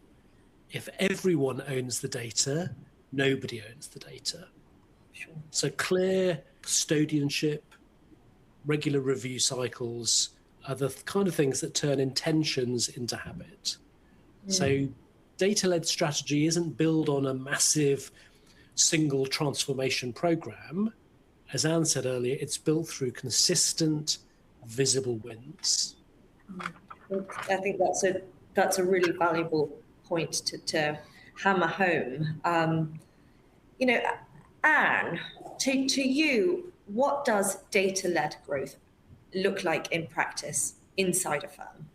If everyone owns the data, nobody owns the data. Sure. So clear custodianship, regular review cycles are the kind of things that turn intentions into habit. So data-led strategy isn't built on a massive single transformation program. As Anne said earlier, it's built through consistent, visible wins. I think that's a really valuable point to hammer home. Anne, to you, what does data-led growth look like in practice inside a firm?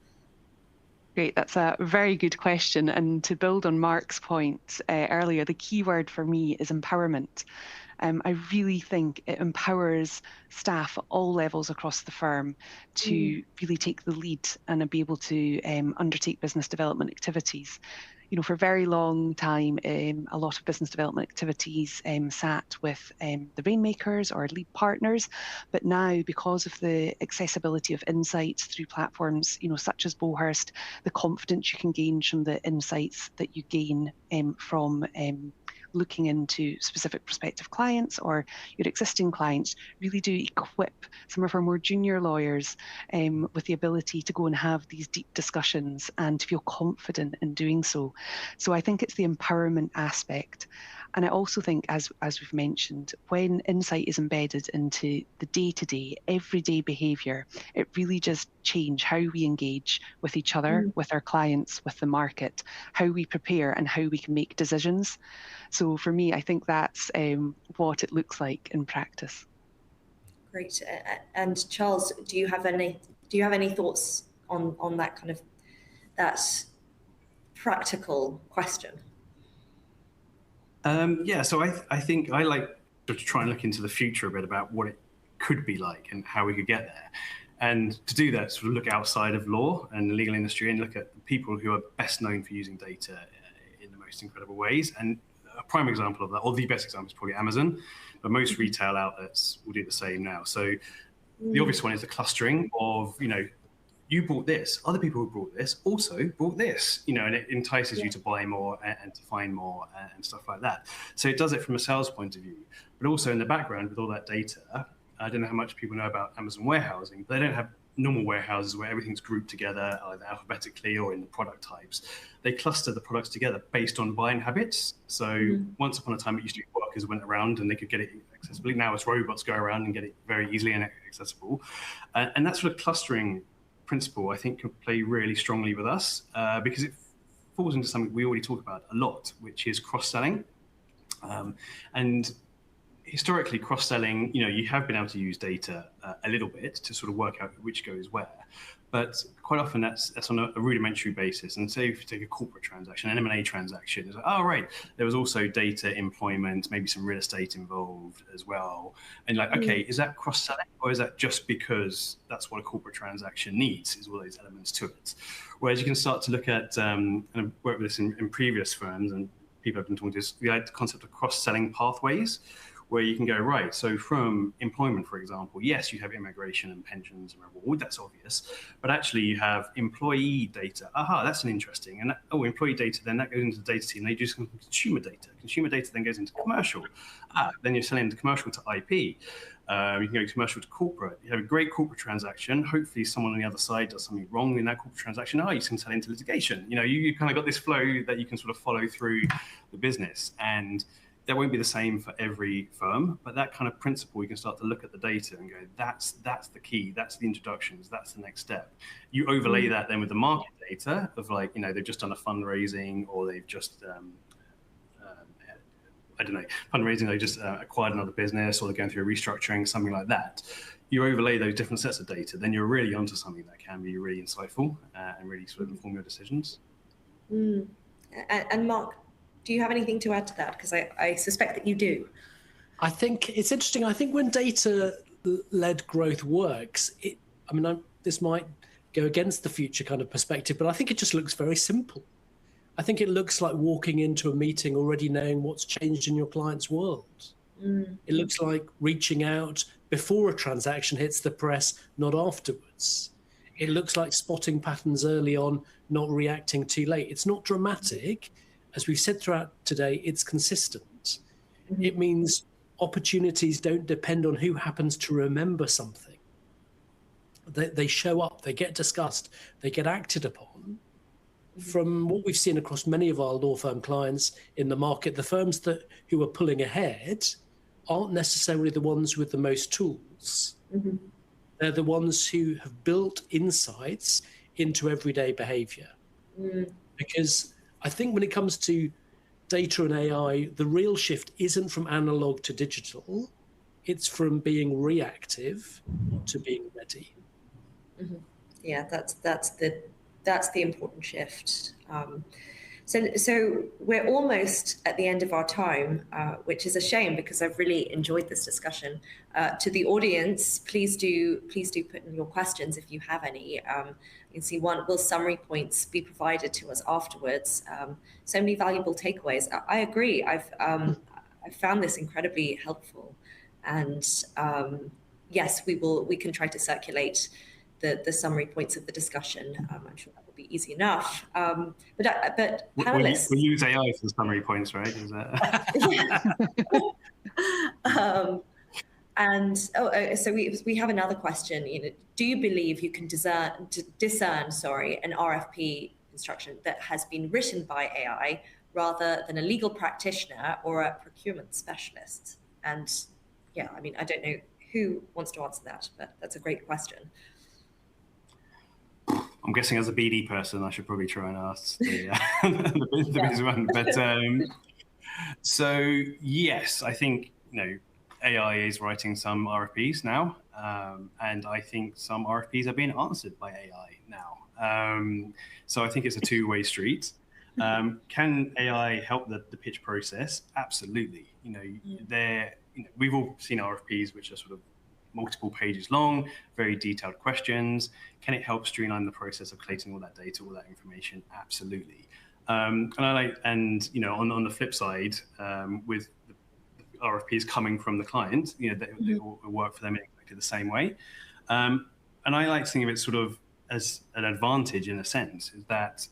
Great, that's a very good question. And to build on Mark's point earlier, the key word for me is empowerment. I really think it empowers staff at all levels across the firm to really take the lead and be able to undertake business development activities. You know, for a very long time, a lot of business development activities sat with the rainmakers or lead partners, but now, because of the accessibility of insights through platforms, you know, such as Bowhurst, the confidence you can gain from the insights that you gain from looking into specific prospective clients or your existing clients really do equip some of our more junior lawyers with the ability to go and have these deep discussions and to feel confident in doing so. So I think it's the empowerment aspect. And I also think, as we've mentioned, when insight is embedded into the day-to-day, everyday behaviour, it really just changes how we engage with each other, with our clients, with the market, how we prepare and how we can make decisions. So for me, I think that's what it looks like in practice. Great. And Charles, do you have any thoughts on that kind of that practical question? Yeah, so I think I like to try and look into the future a bit about what it could be like and how we could get there. And to do that, sort of look outside of law and the legal industry and look at the people who are best known for using data in the most incredible ways. And a prime example of that, or the best example, is probably Amazon, but most retail outlets will do the same now. So the obvious one is the clustering of, you know, you bought this, other people who bought this also bought this, you know, and it entices you to buy more and to find more and stuff like that. So it does it from a sales point of view, but also in the background with all that data. I don't know how much people know about Amazon warehousing, but they don't have normal warehouses where everything's grouped together either alphabetically or in the product types. They cluster the products together based on buying habits. So once upon a time, it used to be workers went around and they could get it accessibly. Now it's robots go around and get it very easily and accessible. And that sort of clustering principle, I think, can play really strongly with us because it falls into something we already talk about a lot, which is cross-selling. And historically, cross-selling, you know, you have been able to use data a little bit to sort of work out which goes where, but quite often that's on a rudimentary basis. And say if you take a corporate transaction, an M&A transaction, it's like, oh, right, there was also data, employment, maybe some real estate involved as well. And like, okay, is that cross-selling or is that just because that's what a corporate transaction needs, is all those elements to it? Whereas you can start to look at, and I've worked with this in previous firms and people have been talking to this, the concept of cross-selling pathways, where you can go, right, so from employment, for example, yes, you have immigration and pensions and reward, that's obvious, but actually you have employee data. Aha, that's an interesting. And employee data, then that goes into the data team, they do some consumer data. Consumer data then goes into commercial. Then you're selling the commercial to IP. You can go commercial to corporate. You have a great corporate transaction. Hopefully someone on the other side does something wrong in that corporate transaction. You can sell into litigation. You know, you kind of got this flow that you can sort of follow through the business. And that won't be the same for every firm, but that kind of principle, you can start to look at the data and go, that's the key, that's the introductions, that's the next step. You overlay that then with the market data of like, you know, they've just done a fundraising or they've just, I don't know, fundraising, they just acquired another business or they're going through a restructuring, something like that. You overlay those different sets of data, then you're really onto something that can be really insightful and really sort of inform your decisions. And Mark, do you have anything to add to that? Because I suspect that you do. I think it's interesting. I think when data-led growth works, this might go against the future kind of perspective, but I think it just looks very simple. I think it looks like walking into a meeting already knowing what's changed in your client's world. It looks like reaching out before a transaction hits the press, not afterwards. It looks like spotting patterns early on, not reacting too late. It's not dramatic. As we've said throughout today, it's consistent. It means opportunities don't depend on who happens to remember something. They show up, they get discussed, they get acted upon. From what we've seen across many of our law firm clients in the market, the firms who are pulling ahead aren't necessarily the ones with the most tools. They're the ones who have built insights into everyday behavior. Because I think when it comes to data and AI, the real shift isn't from analog to digital. It's from being reactive to being ready. Yeah, that's the important shift. So we're almost at the end of our time, which is a shame because I've really enjoyed this discussion. To the audience, please do put in your questions if you have any. You can see will summary points be provided to us afterwards? So many valuable takeaways. I agree. I've found this incredibly helpful, and yes, we can try to circulate the summary points of the discussion. I'm sure that will be easy enough. But panelists, we use AI for the summary points, right? Is that? So we have another question. Do you believe you can discern an RFP construction that has been written by AI rather than a legal practitioner or a procurement specialist? And yeah, I mean, I don't know who wants to answer that, but that's a great question. I'm guessing as a BD person, I should probably try and ask the business one. But so yes, I think AI is writing some RFPs now, and I think some RFPs are being answered by AI now. So I think it's a two-way street. Can AI help the pitch process? Absolutely. We've all seen RFPs which are sort of multiple pages long, very detailed questions. Can it help streamline the process of collating all that data, all that information? Absolutely. On the flip side, with the RFPs coming from the client, they will work for them in exactly the same way. And I like to think of it sort of as an advantage in a sense, is that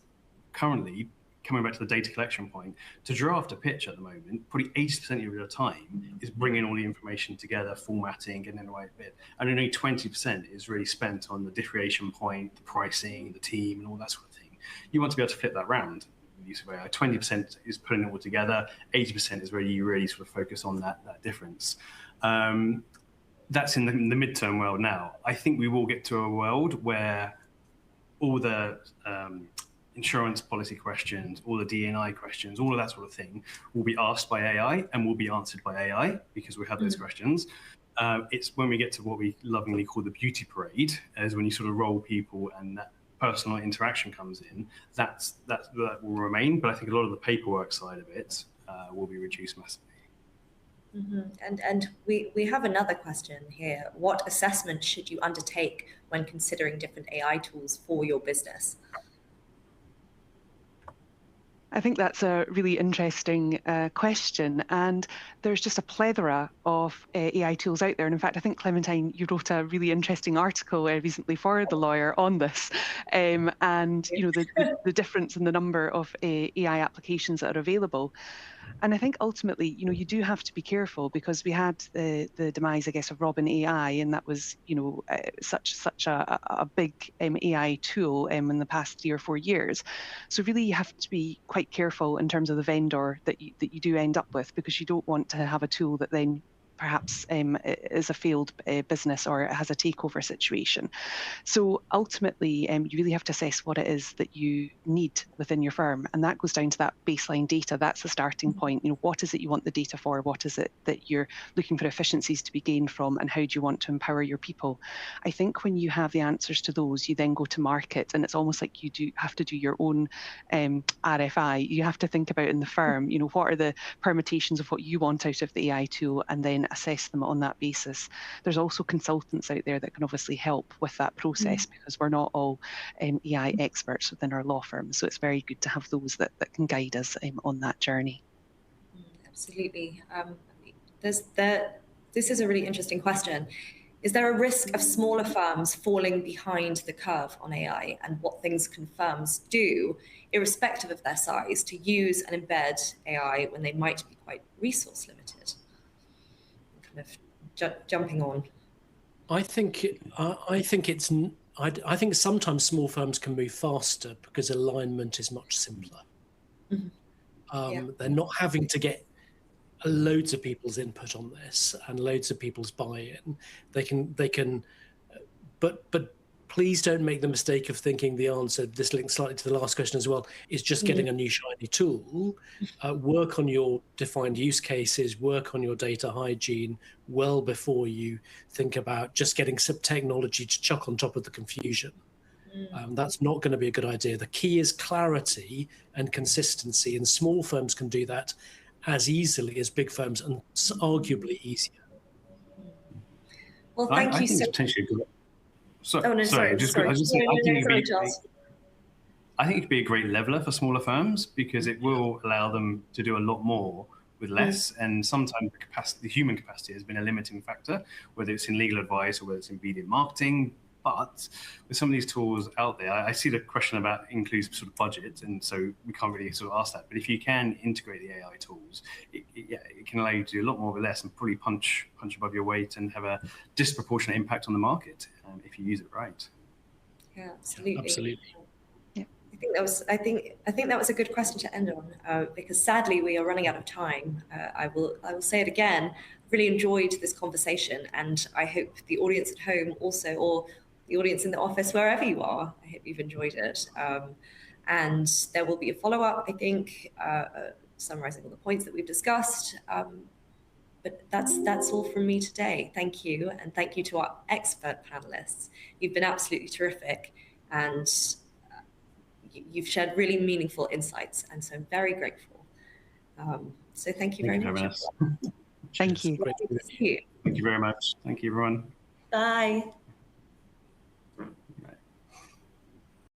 currently, coming back to the data collection point, to draft a pitch at the moment, probably 80% of your time is bringing all the information together, formatting, getting in the right bit. And only 20% is really spent on the differentiation point, the pricing, the team, and all that sort of thing. You want to be able to flip that round with use of AI. 20% is putting it all together, 80% is where you really sort of focus on that difference. That's in the midterm world now. I think we will get to a world where all the insurance policy questions, all the D&I questions, all of that sort of thing will be asked by AI and will be answered by AI because we have those questions. It's when we get to what we lovingly call the beauty parade, as when you sort of roll people and that personal interaction comes in, that will remain. But I think a lot of the paperwork side of it will be reduced massively. And we have another question here. What assessment should you undertake when considering different AI tools for your business? I think that's a really interesting question, and there's just a plethora of AI tools out there. And in fact, I think, Clementine, you wrote a really interesting article recently for The Lawyer on this, and the difference in the number of AI applications that are available. And I think ultimately, you do have to be careful, because we had the demise, I guess, of Robin AI, and that was, such a big AI tool in the past 3 or 4 years. So really, you have to be quite careful in terms of the vendor that you do end up with, because you don't want to have a tool that then perhaps is a failed business or it has a takeover situation. So ultimately, you really have to assess what it is that you need within your firm. And that goes down to that baseline data. That's the starting point. What is it you want the data for? What is it that you're looking for efficiencies to be gained from? And how do you want to empower your people? I think when you have the answers to those, you then go to market. And it's almost like you do have to do your own RFI. You have to think about in the firm, what are the permutations of what you want out of the AI tool, and then assess them on that basis. There's also consultants out there that can obviously help with that process, because we're not all AI experts within our law firm. So it's very good to have those that can guide us on that journey. Absolutely. This is a really interesting question. Is there a risk of smaller firms falling behind the curve on AI, and what things can firms do, irrespective of their size, to use and embed AI when they might be quite resource limited? Jumping on. I think sometimes small firms can move faster because alignment is much simpler. They're not having to get loads of people's input on this and loads of people's buy-in. They can, but please don't make the mistake of thinking the answer, this links slightly to the last question as well, is just getting a new shiny tool. Work on your defined use cases, work on your data hygiene well before you think about just getting some technology to chuck on top of the confusion. That's not going to be a good idea. The key is clarity and consistency, and small firms can do that as easily as big firms, and arguably easier. Well, thank you I think so it's potentially a good. sorry. I think it could be a great leveler for smaller firms because it will allow them to do a lot more with less. And sometimes the human capacity has been a limiting factor, whether it's in legal advice or whether it's in BD marketing. But with some of these tools out there, I see the question about inclusive sort of budget, and so we can't really sort of ask that. But if you can integrate the AI tools, it can allow you to do a lot more with less and probably punch above your weight and have a disproportionate impact on the market if you use it right. Yeah, absolutely. Absolutely. I think that was a good question to end on because sadly we are running out of time. I will say it again. Really enjoyed this conversation, and I hope the audience at home also, or the audience in the office, wherever you are, I hope you've enjoyed it. And there will be a follow-up, I think, summarizing all the points that we've discussed. But that's all from me today. Thank you, and thank you to our expert panelists. You've been absolutely terrific, and you've shared really meaningful insights, and so I'm very grateful. So thank you very much. Thank you. Thank you. Thank you very much. Thank you, everyone. Bye.